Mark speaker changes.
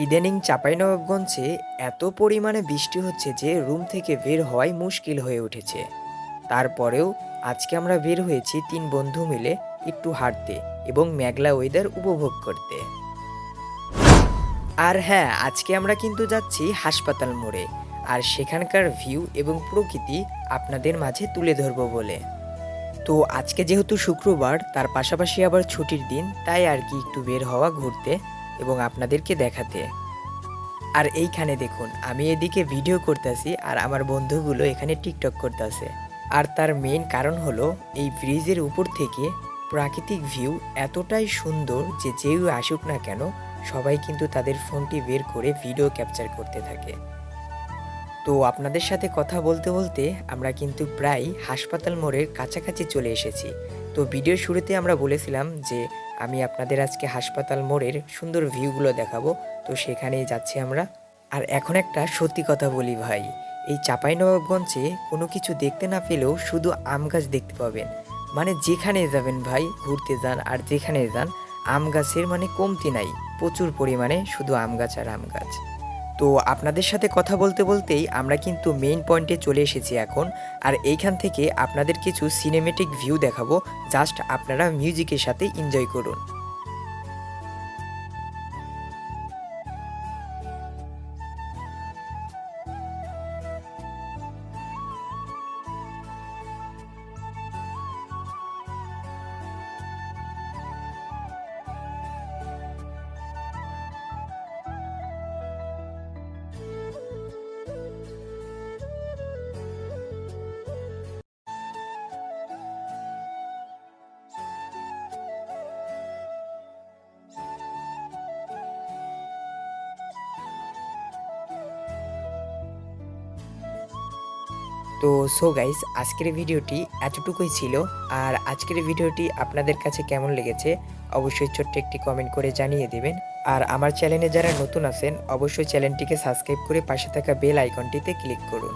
Speaker 1: ইদানিং চাঁপাইনবাবগঞ্জে এত পরিমাণে বৃষ্টি হচ্ছে যে রুম থেকে বের হওয়াই মুশকিল হয়ে উঠেছে। তারপরেও আজকে আমরা বের হয়েছি ৩ বন্ধু মিলে একটু হাঁটতে এবং মেঘলা ওয়েদার উপভোগ করতে। আর হ্যাঁ, আজকে আমরা কিন্তু যাচ্ছি হাসপাতাল মোড়ে, আর সেখানকার ভিউ এবং প্রকৃতি আপনাদের মাঝে তুলে ধরবো বলে। তো আজকে যেহেতু শুক্রবার, তার পাশাপাশি আবার ছুটির দিন, তাই আর কি একটু বের হওয়া ঘুরতে এবং আপনাদেরকে দেখাতে। আর এইখানে দেখুন, আমি এদিকে ভিডিও করতেছি আর আমার বন্ধুগুলো এখানে টিকটক করতেছে। আর তার মেইন কারণ হলো এই ব্রিজের উপর থেকে প্রাকৃতিক ভিউ এতটাই সুন্দর যে যেই আসুক না কেন সবাই কিন্তু তাদের ফোনটি বের করে ভিডিও ক্যাপচার করতে থাকে। তো আপনাদের সাথে কথা বলতে বলতে আমরা কিন্তু প্রায় হাসপাতাল মোড়ের কাছাকাছি চলে এসেছি। তো ভিডিওর শুরুতে আমরা বলেছিলাম যে আমি আপনাদের আজকে হাসপাতাল মোড়ের সুন্দর ভিউগুলো দেখাবো, তো সেখানেই যাচ্ছি আমরা। আর এখন একটা সত্যি কথা বলি ভাই, এই চাঁপাইনবাবগঞ্জে কোনো কিছু দেখতে না পেলেও শুধু আম গাছ দেখতে পাবেন। মানে যেখানে যাবেন ভাই, ঘুরতে যান আর যেখানে যান, আম গাছের মানে কমতি নাই, প্রচুর পরিমাণে শুধু আম গাছ আর আম গাছ। তো আপনাদের সাথে কথা বলতে বলতেই আমরা কিন্তু মেইন পয়েন্টে চলে এসেছি এখন। আর এইখান থেকে আপনাদের কিছু সিনেমেটিক ভিউ দেখাবো, জাস্ট আপনারা মিউজিকের সাথে এনজয় করুন। তো গাইস, আজকের ভিডিওটি এতটুকুই ছিল। আর আজকের ভিডিওটি আপনাদের কাছে কেমন লেগেছে অবশ্যই ছোট্ট একটি কমেন্ট করে জানিয়ে দেবেন। আর আমার চ্যানেলে যারা নতুন আছেন অবশ্যই চ্যানেলটিকে সাবস্ক্রাইব করে পাশে থাকা বেল আইকনটিতে ক্লিক করুন।